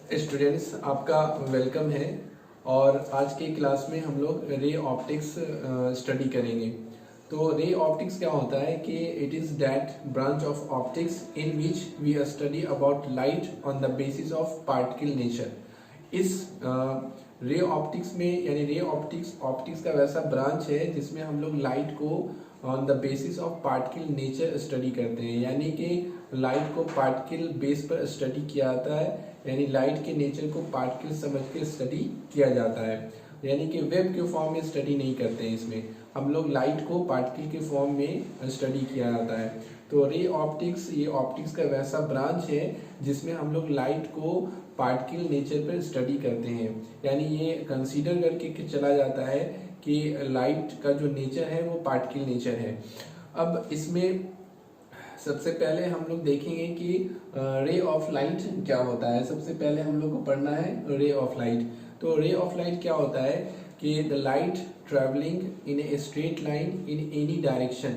Students, आपका welcome है। और आज के क्लास में हम लोग रे ऑप्टिक्स स्टडी करेंगे। तो रे ऑप्टिक्स क्या होता है कि it is that branch of optics in which we study about light on the basis of particle nature. इस रे ऑप्टिक्स में यानी रे ऑप्टिक्स का वैसा ब्रांच है जिसमें हम लोग लाइट को on the basis of particle nature study करते हैं, यानी कि लाइट को पार्टिकल बेस पर स्टडी किया जाता है, यानी लाइट के नेचर को पार्टिकल समझ के स्टडी किया जाता है, यानी कि वेव के फॉर्म में स्टडी नहीं करते हैं। इसमें हम लोग लाइट को पार्टिकल के फॉर्म में स्टडी किया जाता है। तो रे ऑप्टिक्स ये ऑप्टिक्स का वैसा ब्रांच है जिसमें हम लोग लाइट को पार्टिकल नेचर पर स्टडी करते हैं, यानी ये कंसीडर करके चला जाता है कि लाइट का जो नेचर है वो पार्टिकल नेचर है। अब इसमें सबसे पहले हम लोग देखेंगे कि रे ऑफ लाइट क्या होता है। सबसे पहले हम लोग को पढ़ना है रे ऑफ लाइट। तो रे ऑफ लाइट क्या होता है कि the light travelling in a straight line in any direction,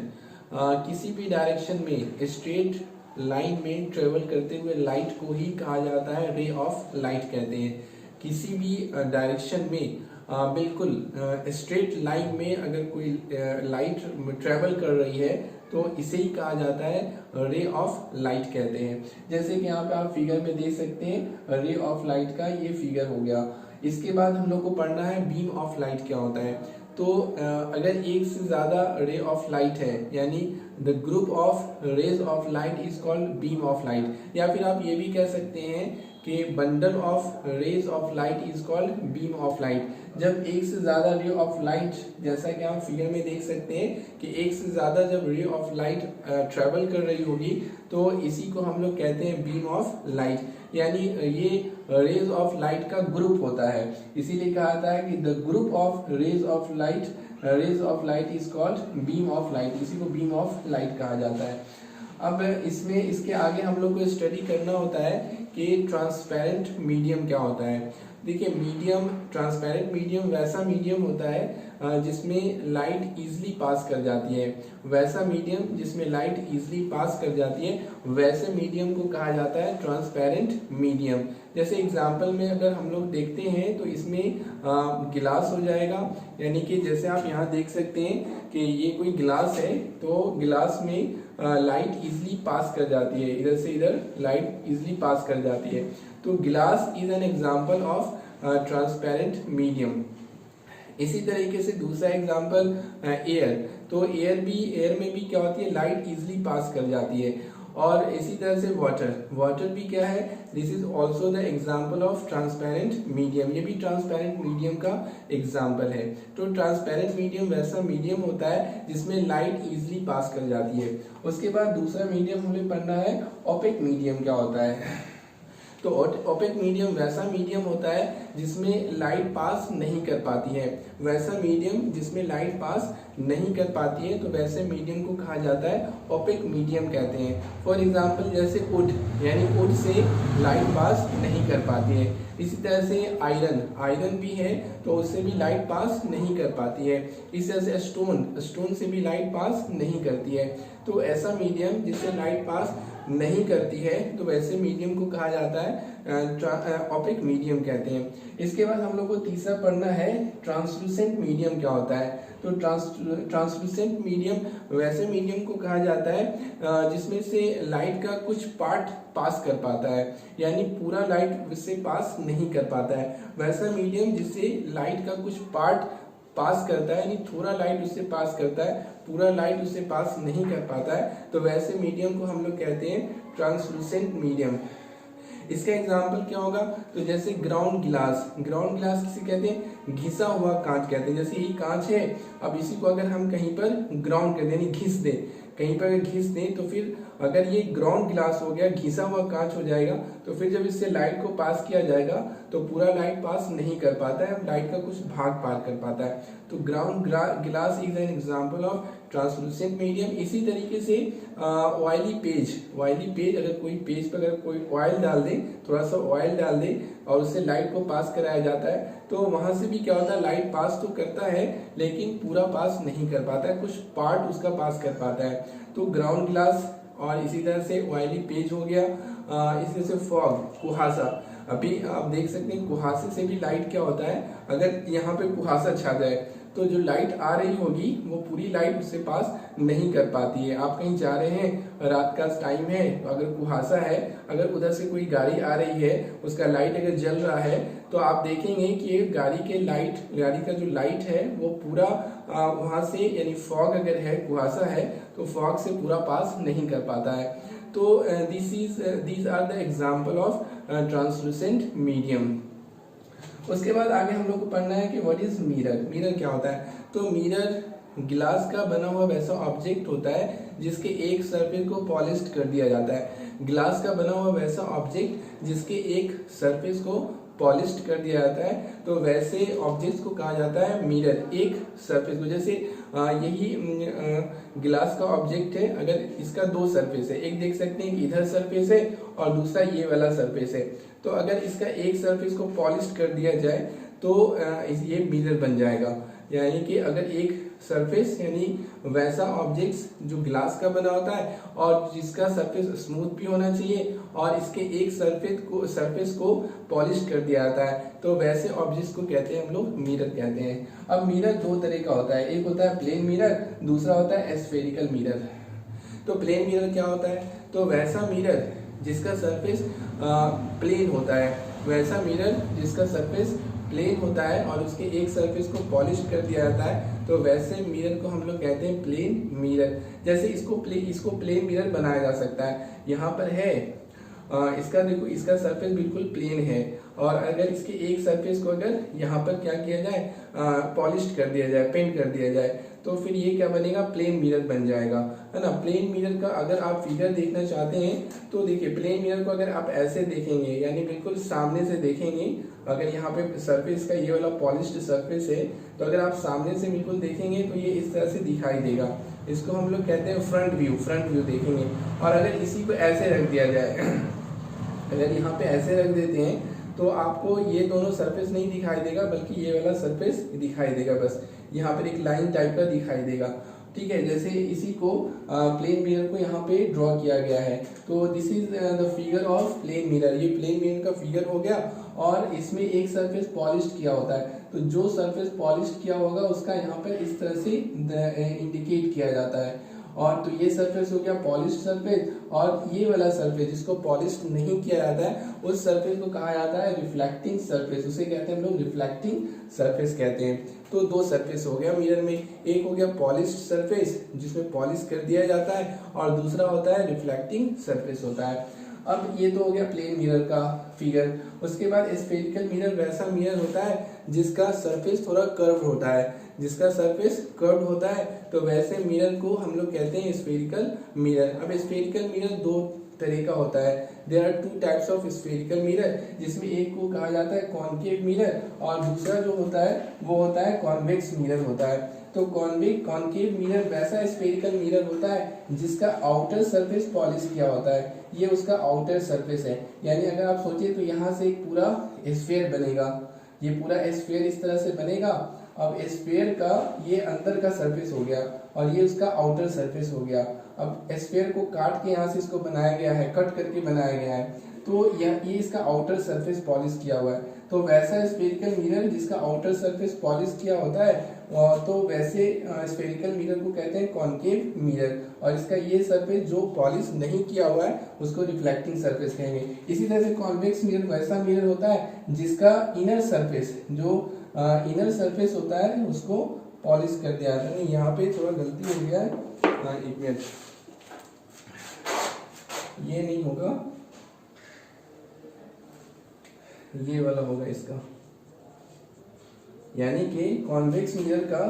किसी भी डायरेक्शन में स्ट्रेट लाइन में ट्रेवल करते हुए लाइट को ही कहा जाता है रे ऑफ लाइट कहते हैं। किसी भी डायरेक्शन में बिल्कुल स्ट्रेट लाइन में अगर कोई लाइट ट्रेवल कर रही है तो इसे ही कहा जाता है रे ऑफ लाइट कहते हैं। जैसे कि यहाँ पे आप फिगर में देख सकते हैं रे ऑफ लाइट का ये फिगर हो गया। इसके बाद हम लोग को पढ़ना है बीम ऑफ लाइट क्या होता है। तो अगर एक से ज़्यादा रे ऑफ लाइट है, यानी the group of rays of light is called beam of light, या फिर आप ये भी कह सकते हैं कि bundle of rays of light is called beam of light. जब एक से ज़्यादा रे ऑफ लाइट, जैसा कि आप फिगर में देख सकते हैं कि एक से ज़्यादा जब रे ऑफ लाइट ट्रेवल कर रही होगी तो इसी को हम लोग कहते हैं बीम ऑफ लाइट, यानी ये रेज ऑफ लाइट का ग्रुप होता है। इसीलिए कहा जाता है कि the group of rays of light is called beam of light, इसी को बीम ऑफ लाइट कहा जाता है। अब इसमें इसके आगे हम लोग को स्टडी करना होता है कि ट्रांसपेरेंट मीडियम क्या होता है। देखिए, मीडियम, ट्रांसपेरेंट मीडियम वैसा मीडियम होता है जिसमें लाइट इजीली पास कर जाती है। वैसा मीडियम जिसमें लाइट इजीली पास कर जाती है वैसे मीडियम को कहा जाता है ट्रांसपेरेंट मीडियम। जैसे एग्जांपल में अगर हम लोग देखते हैं तो इसमें गिलास हो जाएगा, यानी कि जैसे आप यहाँ देख सकते हैं कि ये कोई गिलास है, तो गिलास में लाइट इजीली पास कर जाती है, इधर से इधर लाइट इजीली पास कर जाती है। तो गिलास is an example of transparent medium. इसी तरीके से दूसरा एग्जांपल एयर। तो एयर में भी क्या होती है, लाइट इजीली पास कर जाती है। और इसी तरह से वाटर भी क्या है, this is also the example of transparent medium, ये भी ट्रांसपेरेंट मीडियम का एग्जाम्पल है। तो ट्रांसपेरेंट मीडियम वैसा मीडियम होता है जिसमें लाइट इजीली पास कर जाती है। उसके बाद दूसरा मीडियम हमें पढ़ना है ओपेक मीडियम क्या होता है। तो ओपेक मीडियम वैसा मीडियम होता है जिसमें लाइट पास नहीं कर पाती है। वैसा मीडियम जिसमें लाइट पास नहीं कर पाती है तो वैसे मीडियम को कहा जाता है ओपेक मीडियम कहते हैं। फॉर एग्जांपल जैसे वुड, यानी वुड से लाइट पास नहीं कर पाती है। इसी तरह से आयरन भी है तो उससे भी लाइट पास नहीं कर पाती है। इसी तरह से स्टोन से भी लाइट पास नहीं करती है। तो ऐसा मीडियम जिससे लाइट पास नहीं करती है तो वैसे मीडियम को कहा जाता है ओपेक मीडियम कहते हैं। इसके बाद हम लोग को तीसरा पढ़ना है ट्रांसलूसेंट मीडियम क्या होता है। तो ट्रांसलूसेंट मीडियम वैसे मीडियम को कहा जाता है जिसमें से लाइट का कुछ पार्ट पास कर पाता है, यानी पूरा लाइट उससे पास नहीं कर पाता है। वैसा मीडियम जिससे लाइट का कुछ पार्ट पास करता है, यानी थोड़ा लाइट उससे पास करता है, पूरा लाइट उससे पास नहीं कर पाता है, तो वैसे मीडियम को हम लोग कहते हैं ट्रांसलूसेंट मीडियम। इसका एग्जाम्पल क्या होगा, तो जैसे ग्राउंड गिलास किसे कहते हैं, घिसा हुआ कांच कहते हैं। जैसे ये कांच है, अब इसी को अगर हम कहीं पर ग्राउंड कर दें यानी घिस दें, कहीं पर अगर घिस दें तो फिर अगर ये ग्राउंड ग्लास हो गया, घिसा हुआ कांच हो जाएगा, तो फिर जब इससे लाइट को पास किया जाएगा तो पूरा लाइट पास नहीं कर पाता है, लाइट का कुछ भाग पार कर पाता है। तो ground glass is an example of translucent medium. इसी तरीके से ऑयली पेज अगर कोई पेज पर अगर कोई ऑयल डाल दे, थोड़ा सा ऑयल डाल दे और उससे लाइट को पास कराया जाता है तो वहां से भी क्या होता है, लाइट पास तो करता है लेकिन पूरा पास नहीं कर पाता है, कुछ पार्ट उसका पास कर पाता है। तो ग्राउंड ग्लास और इसी तरह से ऑयली पेज हो गया, इसी तरह से फॉग कुहासा। अभी आप देख सकते हैं कुहासे से भी लाइट क्या होता है, अगर यहाँ पे कुहासा छा जाए तो जो लाइट आ रही होगी वो पूरी लाइट उससे पास नहीं कर पाती है। आप कहीं जा रहे हैं, रात का टाइम है, अगर कुहासा है, अगर उधर से कोई गाड़ी आ रही है, उसका लाइट अगर जल रहा है तो आप देखेंगे कि गाड़ी का जो लाइट है वो पूरा वहां से, यानी फॉग अगर है, कुहासा है, तो फॉग से पूरा पास नहीं कर पाता है। तो these are the example of translucent medium. उसके बाद आगे हम लोग को पढ़ना है कि व्हाट इज मिरर। मिरर क्या होता है? तो मिरर गिलास का बना हुआ वैसा ऑब्जेक्ट होता है जिसके एक सरफेस को पॉलिश कर दिया जाता है। गिलास का बना हुआ वैसा ऑब्जेक्ट जिसके एक सरफेस को पॉलिश कर दिया जाता है, तो वैसे ऑब्जेक्ट्स को कहा जाता है मिरर। एक सरफेस को, जैसे यही गिलास का ऑब्जेक्ट है, अगर इसका दो सरफेस है, एक देख सकते हैं कि इधर सरफेस है और दूसरा ये वाला सरफेस है, तो अगर इसका एक सरफेस को पॉलिश कर दिया जाए तो ये मिरर बन जाएगा। यानी कि अगर एक सरफेस, यानी वैसा ऑब्जेक्ट्स जो ग्लास का बना होता है और जिसका सरफेस स्मूथ भी होना चाहिए और इसके एक सरफेस को पॉलिश कर दिया जाता है, तो वैसे ऑब्जेक्ट्स को कहते हैं हम लोग मिरर कहते हैं। अब मिरर दो तरह का होता है, एक होता है प्लेन मिरर, दूसरा होता है स्फेरिकल मिरर। तो प्लेन मिरर क्या होता है? तो वैसा मिरर जिसका सरफेस प्लेन होता है, वैसा मिरर जिसका सरफेस प्लेन होता है और उसके एक सरफेस को पॉलिश कर दिया जाता है, तो वैसे मिरर को हम लोग कहते हैं प्लेन मिरर। जैसे इसको प्लेन मिरर बनाया जा सकता है। यहाँ पर है इसका, देखो इसका सरफेस बिल्कुल प्लेन है और अगर इसके एक सरफेस को अगर यहाँ पर क्या किया जाए, पॉलिश कर दिया जाए, पेंट कर दिया जाए, तो फिर ये क्या बनेगा? प्लेन मिरर बन जाएगा, है ना। प्लेन मिरर का अगर आप फिगर देखना चाहते हैं तो देखिए, प्लेन मिरर को अगर आप ऐसे देखेंगे, यानी बिल्कुल सामने से देखेंगे, अगर यहाँ पे सरफेस का ये वाला पॉलिश्ड सरफेस है, तो अगर आप सामने से बिल्कुल देखेंगे तो ये इस तरह से दिखाई देगा। इसको हम लोग कहते हैं फ्रंट व्यू देखेंगे। और अगर इसी को ऐसे रख दिया जाए अगर यहाँ पे ऐसे रख देते हैं तो आपको ये दोनों सरफेस नहीं दिखाई देगा, बल्कि ये वाला सरफेस दिखाई देगा, बस यहाँ पर एक लाइन टाइप का दिखाई देगा। ठीक है, जैसे इसी को प्लेन मिरर को यहाँ पे ड्रॉ किया गया है। तो this is the figure of plane mirror. ये प्लेन मिरर का फिगर हो गया और इसमें एक सरफेस पॉलिश किया होता है, तो जो सरफेस पॉलिश किया होगा उसका यहाँ पर इस तरह से इंडिकेट किया जाता है। और तो ये सरफेस हो गया पॉलिश सरफेस, और ये वाला सरफेस जिसको पॉलिश नहीं किया जाता है उस सरफेस को कहा जाता है रिफ्लेक्टिंग सरफेस। उसे कहते हैं हम लोग रिफ्लेक्टिंग सरफेस कहते हैं। तो दो सरफेस हो गया मिरर में, एक हो गया पॉलिश सरफेस जिसमें पॉलिश कर दिया जाता है और दूसरा होता है रिफ्लेक्टिंग सरफेस होता है। अब ये तो हो गया प्लेन मिरर का फिगर। उसके बाद स्फेरिकल मिरर वैसा मिरर होता है जिसका सरफेस थोड़ा कर्व होता है, जिसका सरफेस कर्व होता है, तो वैसे मिरर को हम लोग कहते हैं स्फेरिकल मिरर। अब स्फेरिकल मिरर दो तरह का होता है। There are two types of spherical mirror, जिसमें एक को कहा जाता है कॉनकेव मिरर और दूसरा जो होता है वो होता है कॉन्वेक्स मिरर होता है। तो कॉनकेव मिरर वैसा स्फेरिकल मिरर होता है जिसका आउटर सरफेस पॉलिश किया होता है, ये उसका आउटर सरफेस है। यानी अगर आप सोचिए तो यहाँ से एक पूरा स्फेयर बनेगा, ये पूरा स्फेयर इस तरह से बनेगा। अब स्फेयर का ये अंदर का सरफेस हो गया और ये उसका आउटर सरफेस हो गया। अब स्फेयर को काट के यहाँ से इसको बनाया गया है, कट करके बनाया गया है, तो ये इसका आउटर सरफेस पॉलिश किया हुआ है। तो वैसा स्फेरिकल मिरर जिसका आउटर सरफेस पॉलिश किया होता है, तो वैसे स्फेरिकल मिरर को कहते हैं कॉनकेव मिरर, और इसका ये सरफेस जो पॉलिश नहीं किया हुआ है उसको रिफ्लेक्टिंग सरफेस कहेंगे। इसी तरह से कॉन्वेक्स मिरर वैसा मिरर होता है जिसका इनर सरफेस, जो इनर सरफेस होता है उसको पॉलिश कर दिया जाता है। यहाँ पे थोड़ा गलती हो गया है, एक मिनट, ये नहीं होगा, ये वाला होगा इसका। यानी कि कॉन्वेक्स मिरर का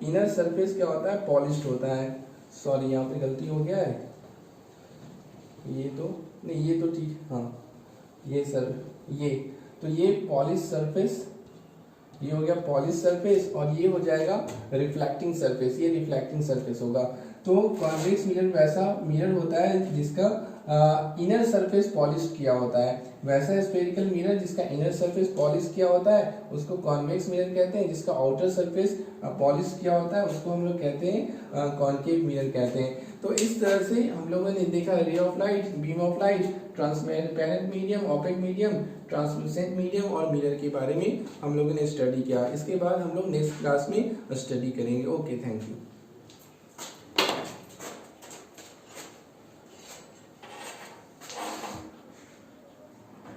इनर सरफेस क्या होता है? पॉलिश्ड होता है। सॉरी, यहाँ पे गलती हो गया है, ये तो नहीं, ये तो ठीक, हाँ ये सर, ये पॉलिश सरफेस, ये हो गया पॉलिश सरफेस और ये हो जाएगा रिफ्लेक्टिंग सरफेस, ये रिफ्लेक्टिंग सरफेस होगा। तो कॉन्वेक्स मिरर वैसा मिरर होता है जिसका इनर सरफेस पॉलिश किया होता है, वैसा स्फेरिकल मिरर जिसका इनर सरफेस पॉलिश किया होता है उसको कॉन्वेक्स मिरर कहते हैं, जिसका आउटर सरफेस पॉलिश किया होता है उसको हम लोग कहते हैं कॉन्केव मिरर कहते हैं। तो इस तरह से हम लोगों ने देखा ray of light, beam of light, transparent medium, opaque medium, translucent medium और मिरर के बारे में हम लोगों ने स्टडी किया। इसके बाद हम लोग नेक्स्ट क्लास में स्टडी करेंगे। Okay, thank you.